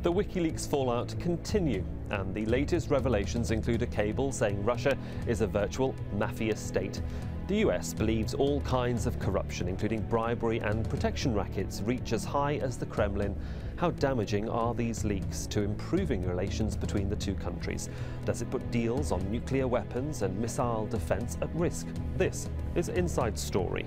The WikiLeaks fallout continue, and the latest revelations include a cable saying Russia is a virtual mafia state. The US believes all kinds of corruption, including bribery and protection rackets, reach as high as the Kremlin. How damaging are these leaks to improving relations between the two countries? Does it put deals on nuclear weapons and missile defense at risk? This is Inside Story.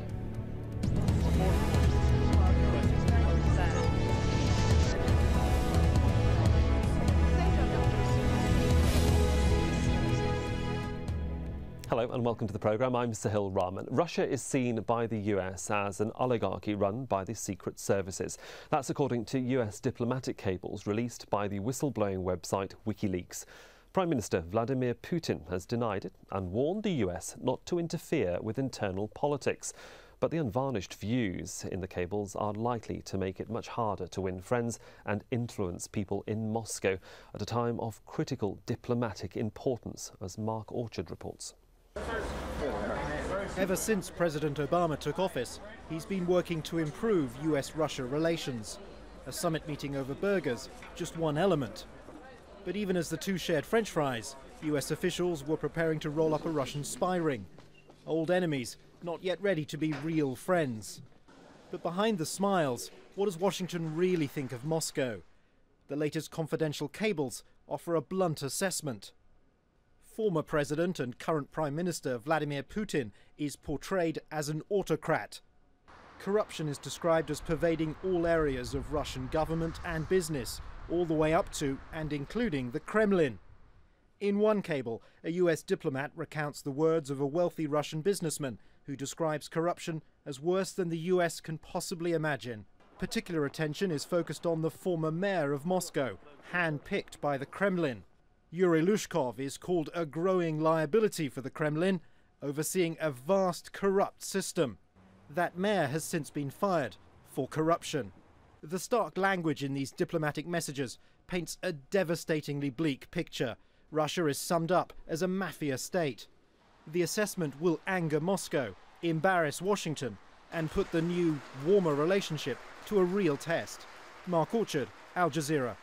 Hello and welcome to the programme. I'm Sahil Rahman. Russia is seen by the US as an oligarchy run by the secret services. That's according to US diplomatic cables released by the whistleblowing website WikiLeaks. Prime Minister Vladimir Putin has denied it and warned the US not to interfere with internal politics. But the unvarnished views in the cables are likely to make it much harder to win friends and influence people in Moscow at a time of critical diplomatic importance, as Mark Orchard reports. Ever since President Obama took office, he's been working to improve US-Russia relations. A summit meeting over burgers, just one element. But even as the two shared French fries, US officials were preparing to roll up a Russian spy ring. Old enemies, not yet ready to be real friends. But behind the smiles, what does Washington really think of Moscow? The latest confidential cables offer a blunt assessment. Former President and current Prime Minister Vladimir Putin is portrayed as an autocrat. Corruption is described as pervading all areas of Russian government and business, all the way up to and including the Kremlin. In one cable, a US diplomat recounts the words of a wealthy Russian businessman who describes corruption as worse than the US can possibly imagine. Particular attention is focused on the former mayor of Moscow, hand-picked by the Kremlin. Yuri Lushkov is called a growing liability for the Kremlin, overseeing a vast corrupt system. That mayor has since been fired for corruption. The stark language in these diplomatic messages paints a devastatingly bleak picture. Russia is summed up as a mafia state. The assessment will anger Moscow, embarrass Washington, and put the new, warmer relationship to a real test. Mark Orchard, Al Jazeera.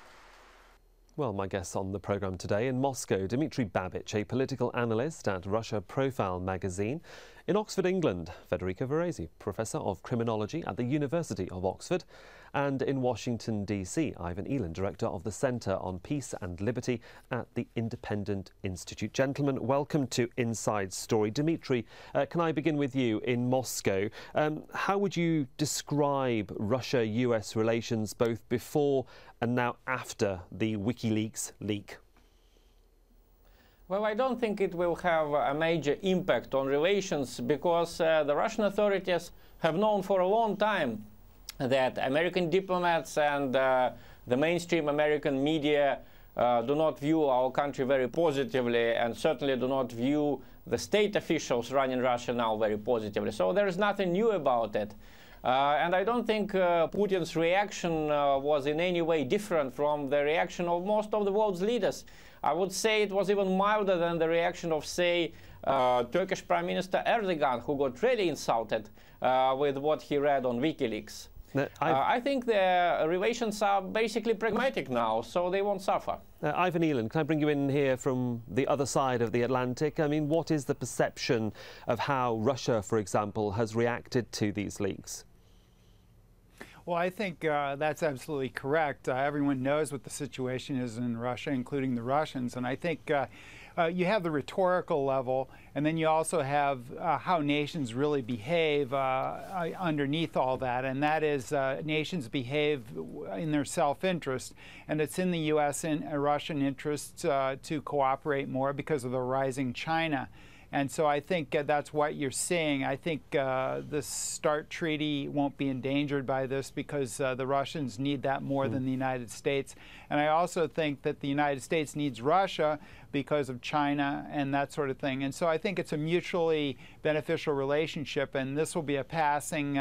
Well, my guests on the programme today in Moscow, Dmitry Babich, a political analyst at Russia Profile magazine. In Oxford, England, Federico Varese, Professor of Criminology at the University of Oxford. And in Washington, D.C., Ivan Elan, Director of the Centre on Peace and Liberty at the Independent Institute. Gentlemen, welcome to Inside Story. Dmitry, can I begin with you in Moscow? How would you describe Russia-US relations both before and now after the WikiLeaks leak? Well, I don't think it will have a major impact on relations because the Russian authorities have known for a long time that American diplomats and the mainstream American media do not view our country very positively and certainly do not view the state officials running Russia now very positively. So there is nothing new about it. And I don't think Putin's reaction was in any way different from the reaction of most of the world's leaders. I would say it was even milder than the reaction of, say, Turkish Prime Minister Erdogan, who got really insulted with what he read on WikiLeaks. I think the relations are basically pragmatic now, so they won't suffer. Ivan Elan, can I bring you in here from the other side of the Atlantic? I mean, what is the perception of how Russia, for example, has reacted to these leaks? Well, I think that's absolutely correct. Everyone knows what the situation is in Russia, including the Russians. And I think you have the rhetorical level, and then you also have how nations really behave underneath all that. And that is nations behave in their self-interest. And it's in the U.S. and Russian interests to cooperate more because of the rising China. And so I think that's what you're seeing. I think the START treaty won't be endangered by this because the Russians need that more than the United States. And I also think that the United States needs Russia because of China and that sort of thing. And so I think it's a mutually beneficial relationship, and this will be a passing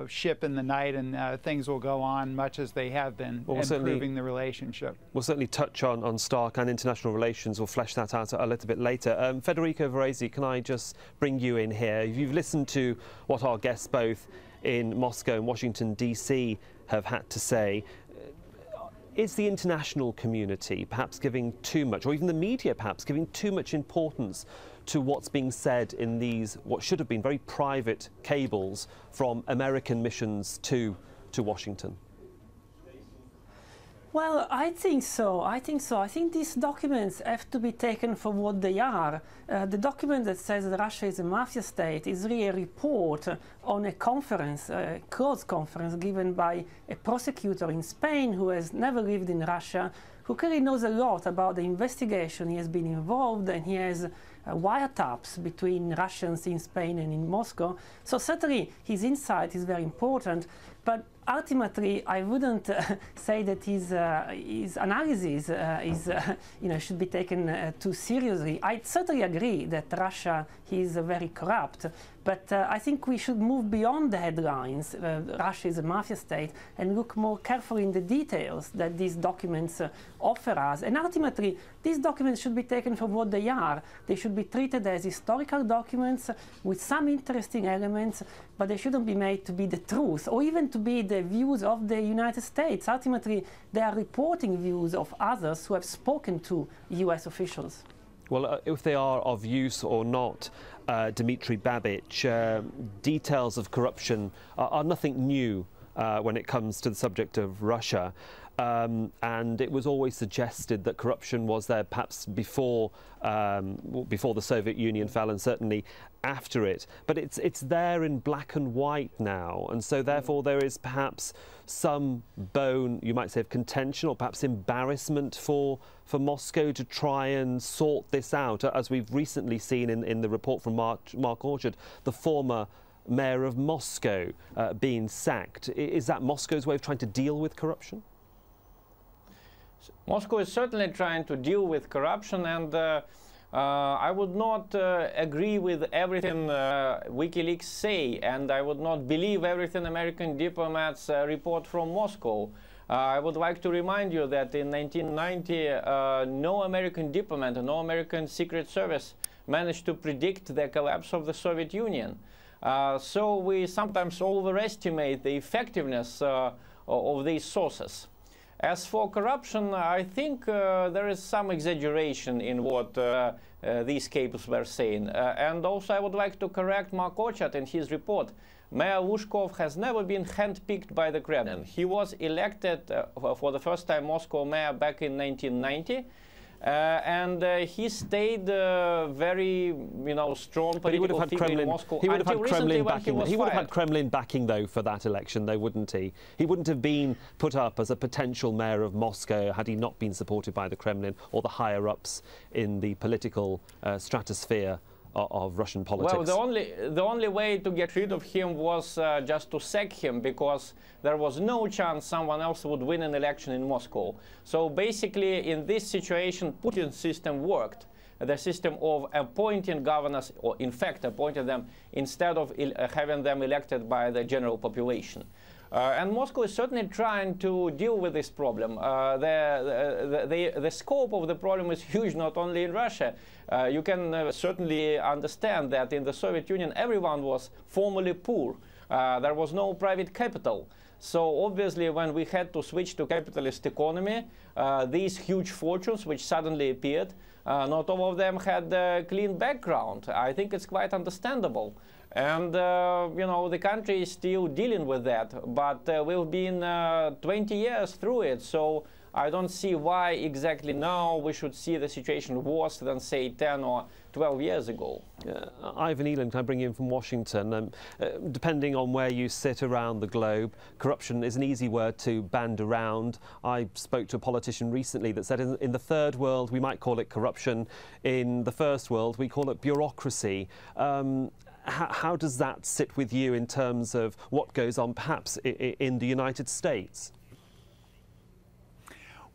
ship in the night, and things will go on much as they have been, improving the relationship. We'll certainly touch on START and international relations. We'll flesh that out a little bit later. Federico Varese, can I just bring you in here? You've listened to what our guests both in Moscow and Washington, D.C. have had to say. Is the international community perhaps giving too much, or even the media perhaps giving too much importance to what's being said in these, what should have been very private cables from American missions to Washington? Well, I think so. I think these documents have to be taken for what they are. The document that says that Russia is a mafia state is really a report on a conference, a closed conference given by a prosecutor in Spain who has never lived in Russia, who clearly knows a lot about the investigation. He has been involved, and he has wiretaps between Russians in Spain and in Moscow. So certainly his insight is very important, but ultimately I wouldn't say that his analysis should be taken too seriously. I certainly agree that Russia is very corrupt, but I think we should move beyond the headlines, Russia is a mafia state, and look more carefully in the details that these documents offer us. And ultimately, these documents should be taken for what they are. They should be treated as historical documents with some interesting elements, but they shouldn't be made to be the truth, or even to be the views of the United States. Ultimately, they are reporting views of others who have spoken to US officials. Well, if they are of use or not, Dmitry Babich, details of corruption are nothing new when it comes to the subject of Russia. And it was always suggested that corruption was there perhaps before the Soviet Union fell, and certainly after it. But it's there in black and white now, and so therefore there is perhaps some bone, you might say, of contention or perhaps embarrassment for Moscow to try and sort this out, as we've recently seen in the report from Mark Orchard, the former mayor of Moscow being sacked. Is that Moscow's way of trying to deal with corruption? Moscow is certainly trying to deal with corruption, and I would not agree with everything WikiLeaks say, and I would not believe everything American diplomats report from Moscow. I would like to remind you that in 1990, no American diplomat and no American Secret Service managed to predict the collapse of the Soviet Union. So we sometimes overestimate the effectiveness of these sources. As for corruption, I think there is some exaggeration in what these cables were saying. And also I would like to correct Mark Orchard in his report. Mayor Lushkov has never been handpicked by the Kremlin. He was elected for the first time Moscow mayor back in 1990. And he stayed very, strong political figure in Moscow. He would have had Kremlin backing. He would have had Kremlin backing, though, for that election, though, wouldn't he? He wouldn't have been put up as a potential mayor of Moscow had he not been supported by the Kremlin or the higher-ups in the political stratosphere of Russian politics. Well, the only way to get rid of him was just to sack him, because there was no chance someone else would win an election in Moscow. So basically, in this situation, Putin's system worked. The system of appointing governors, or in fact appointing them instead of having them elected by the general population. And Moscow is certainly trying to deal with this problem. The scope of the problem is huge, not only in Russia. You can certainly understand that in the Soviet Union everyone was formerly poor. There was no private capital. So obviously when we had to switch to capitalist economy, these huge fortunes which suddenly appeared, not all of them had a clean background. I think it's quite understandable. And, the country is still dealing with that, but we've been 20 years through it, so I don't see why exactly now we should see the situation worse than, say, 10 or 12 years ago. Ivan Eland, can I bring you in from Washington? Depending on where you sit around the globe, corruption is an easy word to band around. I spoke to a politician recently that said in the third world we might call it corruption, in the first world we call it bureaucracy. How does that sit with you in terms of what goes on perhaps in the United States?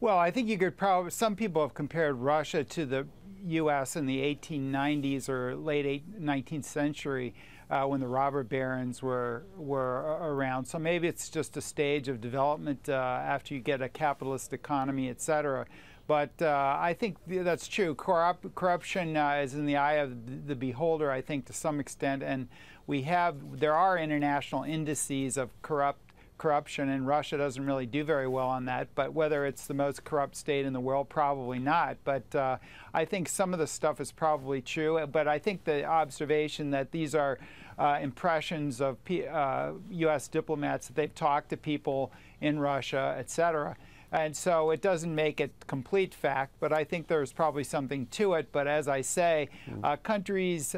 Well, I think you could probably, some people have compared Russia to the U.S. in the 1890s or late 19th century when the robber barons were around. So maybe it's just a stage of development after you get a capitalist economy, et cetera. But I think that's true. Corruption is in the eye of the beholder, I think, to some extent. And there are international indices of corruption, and Russia doesn't really do very well on that. But whether it's the most corrupt state in the world, probably not. But I think some of the stuff is probably true. But I think the observation that these are impressions of U.S. diplomats, that they've talked to people in Russia, etc. And so it doesn't make it complete fact, but I think there's probably something to it. But as I say, countries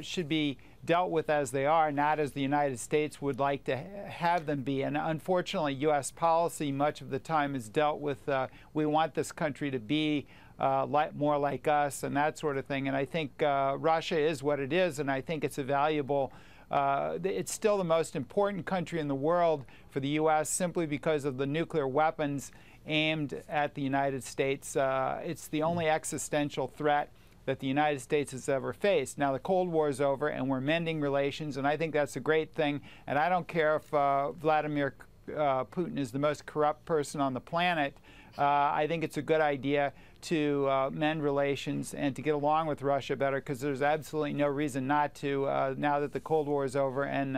should be dealt with as they are, not as the United States would like to have them be. And unfortunately, U.S. policy much of the time is dealt with, we want this country to be more like us and that sort of thing. And I think Russia is what it is, and I think it's a valuable it's still the most important country in the world for the U.S. simply because of the nuclear weapons aimed at the United States. It's the only existential threat that the United States has ever faced. Now, the Cold War is over, and we're mending relations, and I think that's a great thing. And I don't care if Vladimir Putin is the most corrupt person on the planet. I think it's a good idea to mend relations and to get along with Russia better, because there's absolutely no reason not to now that the Cold War is over and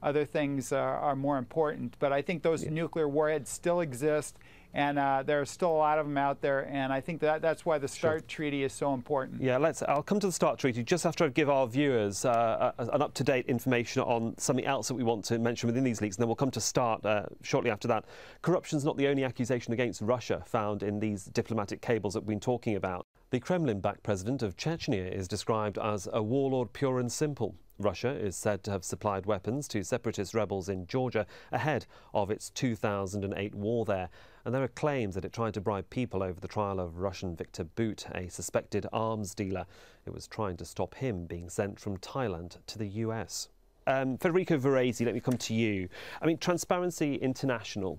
other things are more important. But I think those nuclear warheads still exist, and there are still a lot of them out there, and I think that's why the START Treaty is so important. Yeah, I'll come to the START Treaty just after I give our viewers an up-to-date information on something else that we want to mention within these leaks, and then we'll come to START shortly after that. Corruption's not the only accusation against Russia found in these diplomatic cables that we've been talking about. The Kremlin-backed president of Chechnya is described as a warlord pure and simple. Russia is said to have supplied weapons to separatist rebels in Georgia ahead of its 2008 war there. And there are claims that it tried to bribe people over the trial of Russian Victor Bout, a suspected arms dealer. It was trying to stop him being sent from Thailand to the US. Federico Varese, let me come to you. I mean, Transparency International,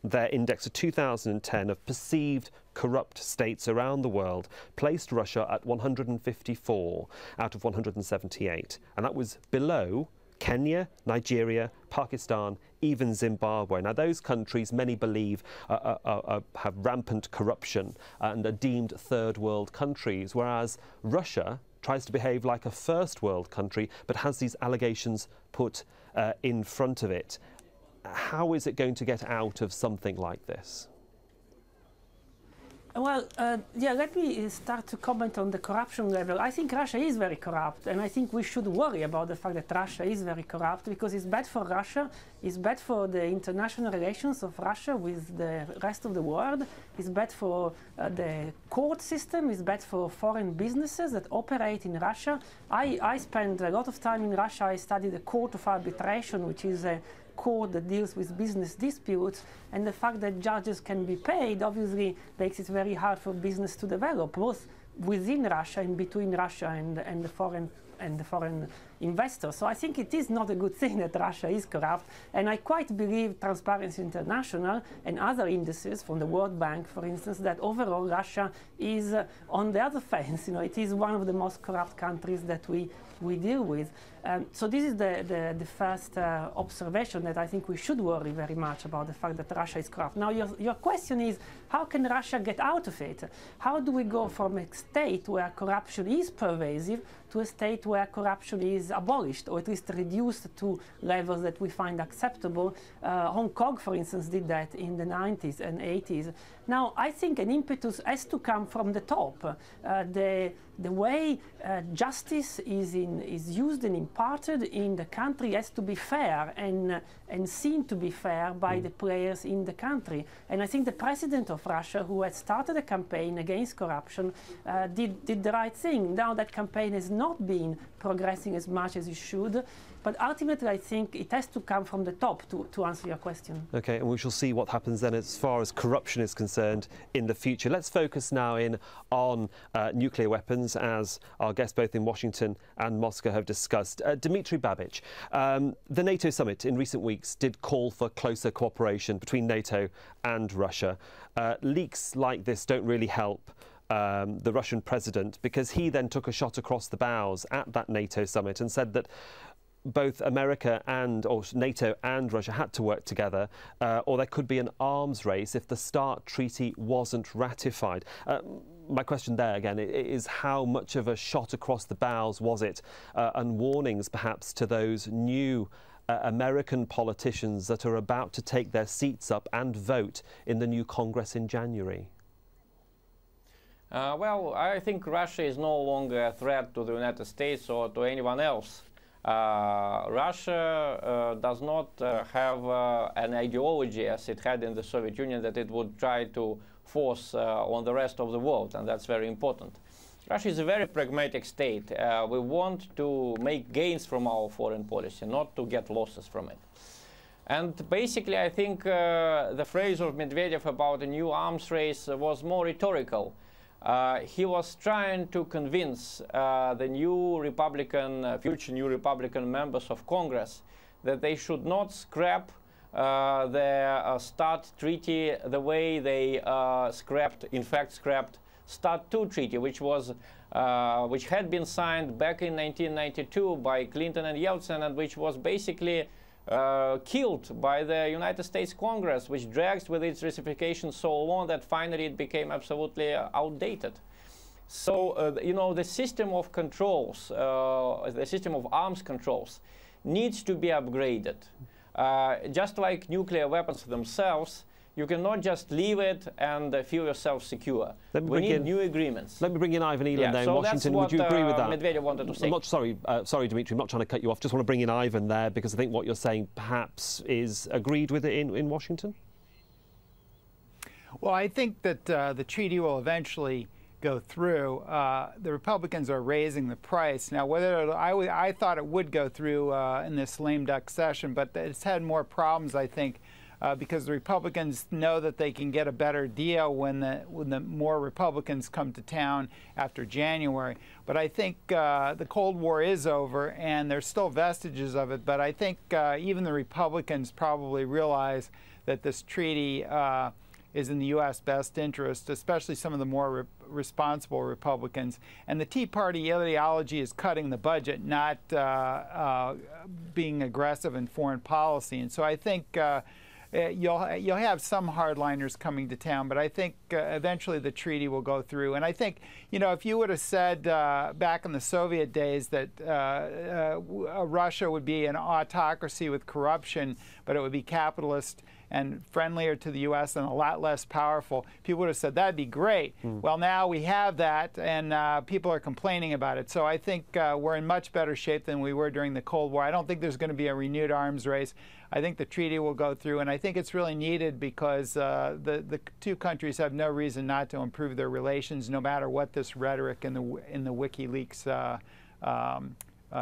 their index of 2010 of perceived corrupt states around the world, placed Russia at 154 out of 178. And that was below Kenya, Nigeria, Pakistan, even Zimbabwe. Now, those countries, many believe, have rampant corruption and are deemed third world countries, whereas Russia tries to behave like a first world country, but has these allegations put in front of it. How is it going to get out of something like this? Well, yeah, let me start to comment on the corruption level. I think Russia is very corrupt, and I think we should worry about the fact that Russia is very corrupt, because it's bad for Russia, it's bad for the international relations of Russia with the rest of the world, it's bad for the court system, it's bad for foreign businesses that operate in Russia. I spent a lot of time in Russia. I studied the Court of Arbitration, which is a court that deals with business disputes, and the fact that judges can be paid obviously makes it very hard for business to develop, both within Russia and between Russia and the foreign investors. So I think it is not a good thing that Russia is corrupt, and I quite believe Transparency International and other indices from the World Bank, for instance, that overall Russia is on the other fence. You know, it is one of the most corrupt countries that we deal with. So this is the first observation, that I think we should worry very much about the fact that Russia is corrupt. Now, your question is, how can Russia get out of it? How do we go from a state where corruption is pervasive to a state where corruption is abolished, or at least reduced to levels that we find acceptable? Hong Kong, for instance, did that in the 90s and 80s. Now, I think an impetus has to come from the top. The way justice is used and imparted in the country has to be fair and seen to be fair by the players in the country. And I think the president of Russia, who had started a campaign against corruption, did the right thing. Now that campaign has not been progressing as much as it should. But ultimately, I think it has to come from the top, to answer your question. OK, and we shall see what happens then as far as corruption is concerned in the future. Let's focus now in on nuclear weapons, as our guests both in Washington and Moscow have discussed. Dmitry Babic, the NATO summit in recent weeks did call for closer cooperation between NATO and Russia. Leaks like this don't really help the Russian president, because he then took a shot across the bows at that NATO summit and said that both America or NATO and Russia had to work together, or there could be an arms race if the START Treaty wasn't ratified. My question there again is, how much of a shot across the bows was it, and warnings perhaps to those new American politicians that are about to take their seats up and vote in the new Congress in January? Well, I think Russia is no longer a threat to the United States or to anyone else. Russia does not have an ideology as it had in the Soviet Union that it would try to force on the rest of the world, and that's very important. Russia is a very pragmatic state. We want to make gains from our foreign policy, not to get losses from it. And basically, I think the phrase of Medvedev about a new arms race was more rhetorical. He was trying to convince the new Republican, future new Republican members of Congress that they should not scrap the START treaty the way they in fact scrapped START II treaty, which had been signed back in 1992 by Clinton and Yeltsin, and which was basically killed by the United States Congress, which dragged with its ratification so long that finally it became absolutely outdated. So, you know, the system of controls, the system of arms controls needs to be upgraded. Just like nuclear weapons themselves, you cannot just leave it and feel yourself secure. We need new agreements. Let me bring in Ivan Eland there in Washington. Would you agree with that? Medvedev wanted to say. I'm not, sorry, Dmitry, I'm not trying to cut you off. Just want to bring in Ivan there because I think what you're saying perhaps is agreed with it in Washington. Well, I think that the treaty will eventually go through. The Republicans are raising the price. Now, whether I thought it would go through in this lame duck session, but it's had more problems, I think, because the Republicans know that they can get a better deal when the more Republicans come to town after January. But I think the Cold War is over, and there's still vestiges of it. But I think even the Republicans probably realize that this treaty is in the U.S. best interest, especially some of the more responsible Republicans. And the Tea Party ideology is cutting the budget, not being aggressive in foreign policy. And so I think you'll have some hardliners coming to town, but I think eventually the treaty will go through. And I think, you know, if you would have said back in the Soviet days that Russia would be an autocracy with corruption, but it would be capitalist and friendlier to the U.S. and a lot less powerful, people would have said that'd be great. Well, now we have that, and people are complaining about it. So I think we're in much better shape than we were during the Cold War. I don't think there's going to be a renewed arms race. I think the treaty will go through, and I think it's really needed because the two countries have no reason not to improve their relations, no matter what this rhetoric in the WikiLeaks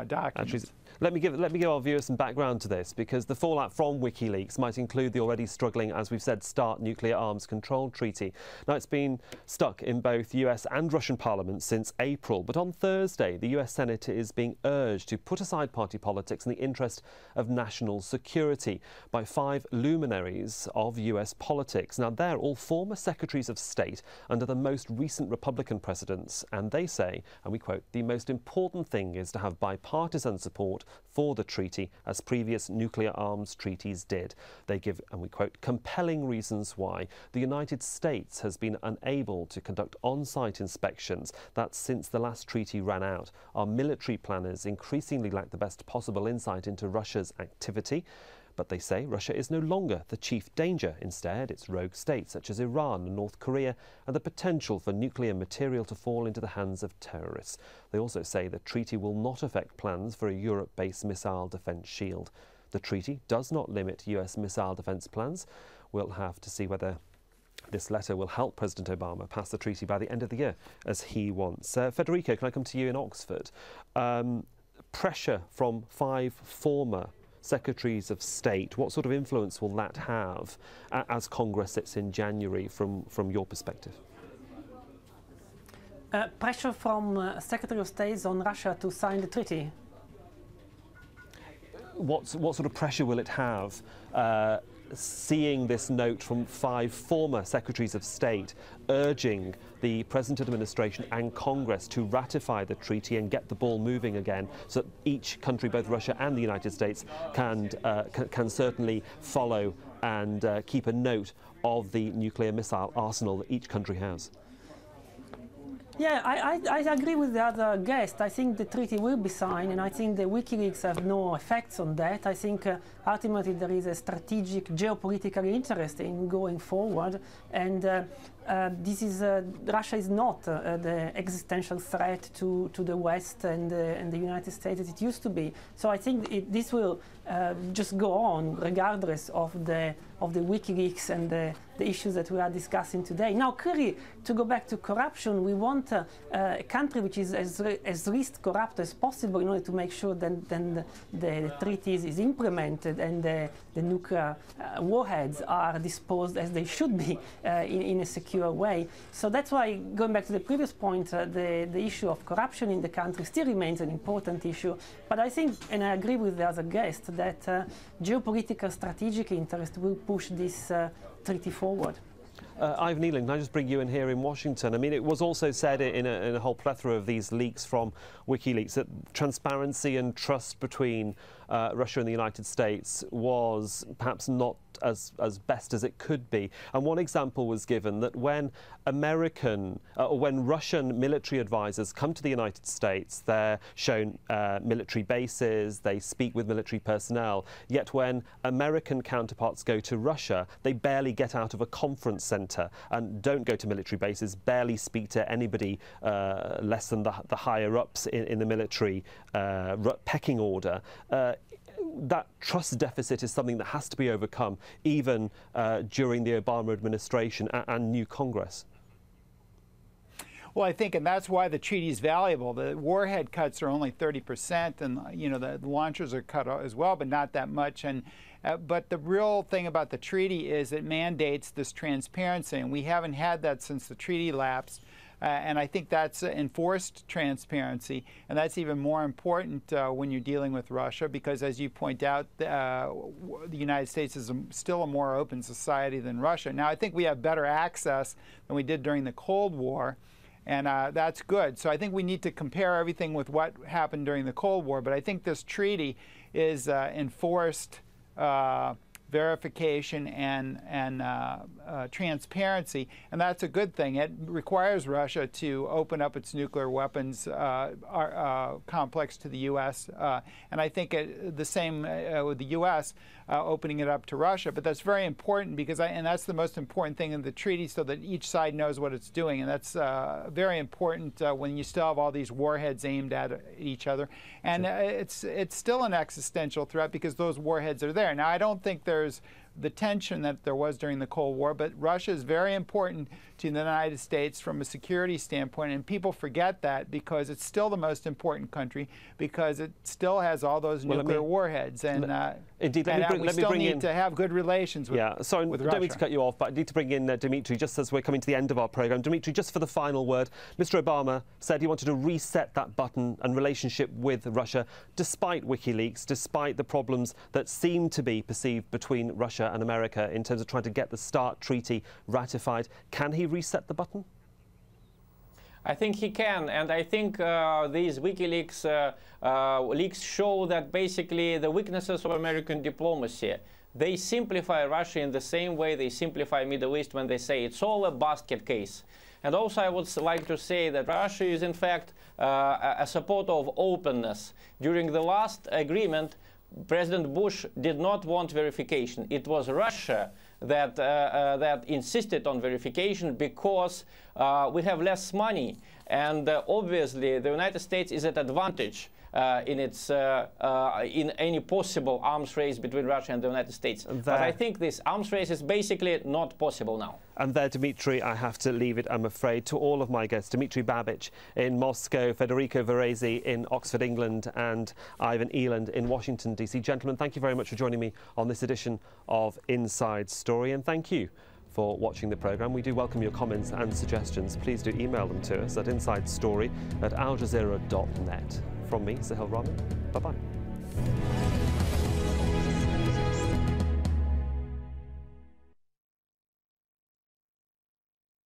documents. Actually, let me give our viewers some background to this, because the fallout from WikiLeaks might include the already struggling, as we've said, START nuclear arms control treaty. Now, it's been stuck in both US and Russian parliaments since April, but on Thursday the US Senate is being urged to put aside party politics in the interest of national security by 5 luminaries of US politics. Now, they're all former secretaries of state under the most recent Republican presidents, and they say, and we quote, "The most important thing is to have bipartisan support for the treaty, as previous nuclear arms treaties did." They give, and we quote, "compelling reasons why the United States has been unable to conduct on-site inspections. That's since the last treaty ran out. Our military planners increasingly lack the best possible insight into Russia's activity." But they say Russia is no longer the chief danger. Instead, it's rogue states such as Iran and North Korea and the potential for nuclear material to fall into the hands of terrorists. They also say the treaty will not affect plans for a Europe-based missile defence shield. The treaty does not limit US missile defence plans. We'll have to see whether this letter will help President Obama pass the treaty by the end of the year, as he wants. Federico, can I come to you in Oxford? Pressure from 5 former secretaries of state, what sort of influence will that have as Congress sits in January from your perspective? Pressure from Secretary of State on Russia to sign the treaty. What sort of pressure will it have seeing this note from 5 former secretaries of state urging the present administration and Congress to ratify the treaty and get the ball moving again, so that each country, both Russia and the United States, can certainly follow and keep a note of the nuclear missile arsenal that each country has? Yeah, I agree with the other guest. I think the treaty will be signed, and I think the WikiLeaks have no effects on that. I think ultimately there is a strategic geopolitical interest in going forward, and Russia is not the existential threat to the West and the United States as it used to be. So I think this will just go on regardless of the WikiLeaks and the issues that we are discussing today. Now, clearly, to go back to corruption, we want a country which is as least corrupt as possible in order to make sure that then the treaty is implemented and the nuclear warheads are disposed as they should be in a secure way. So that's why, going back to the previous point, the issue of corruption in the country still remains an important issue. But I think, and I agree with the other guest, that geopolitical strategic interest will push this treaty forward. Ivan Eland, can I just bring you in here in Washington? I mean, it was also said in a whole plethora of these leaks from WikiLeaks that transparency and trust between Russia and the United States was perhaps not as best as it could be. And one example was given that when when Russian military advisors come to the United States, they're shown military bases, they speak with military personnel, yet when American counterparts go to Russia, they barely get out of a conference centre and don't go to military bases, barely speak to anybody less than the higher-ups in the military pecking order. That trust deficit is something that has to be overcome, even during the Obama administration and new Congress. Well, I think, and that's why the treaty is valuable. The warhead cuts are only 30%, and the launchers are cut as well, but not that much. And but the real thing about the treaty is it mandates this transparency, and we haven't had that since the treaty lapsed. And I think that's enforced transparency, and that's even more important when you're dealing with Russia, because as you point out, the United States is still a more open society than Russia. Now, I think we have better access than we did during the Cold War, and that's good. So I think we need to compare everything with what happened during the Cold War, but I think this treaty is enforced verification and transparency, and that's a good thing. It requires Russia to open up its nuclear weapons complex to the U.S., and I think the same with the U.S. Opening it up to Russia. But that's very important because and that's the most important thing in the treaty, so that each side knows what it's doing, and that's very important when you still have all these warheads aimed at each other. And it's still an existential threat because those warheads are there. Now, I don't think there's the tension that there was during the Cold War, but Russia is very important to the United States from a security standpoint, and people forget that because it's still the most important country, because it still has all those nuclear warheads, and indeed, we still need to have good relations with Russia. Sorry, don't mean to cut you off, but I need to bring in Dmitry just as we're coming to the end of our programme. Dmitry, just for the final word, Mr. Obama said he wanted to reset that button and relationship with Russia, despite WikiLeaks, despite the problems that seem to be perceived between Russia and America in terms of trying to get the START treaty ratified. Can he reset the button? I think he can, and I think these WikiLeaks leaks show that basically the weaknesses of American diplomacy. They simplify Russia in the same way they simplify Middle East when they say it's all a basket case. And also I would like to say that Russia is in fact a supporter of openness. During the last agreement, President Bush did not want verification. It was Russia that insisted on verification because we have less money, and obviously the United States is at advantage in any possible arms race between Russia and the United States. But I think this arms race is basically not possible now. And there, Dmitry, I have to leave it, I'm afraid, to all of my guests. Dmitry Babich in Moscow, Federico Varese in Oxford, England, and Ivan Eland in Washington, D.C. Gentlemen, thank you very much for joining me on this edition of Inside Story, and thank you for watching the programme. We do welcome your comments and suggestions. Please do email them to us at insidestory@aljazeera.net. From me, Sahil Rahman. Bye-bye.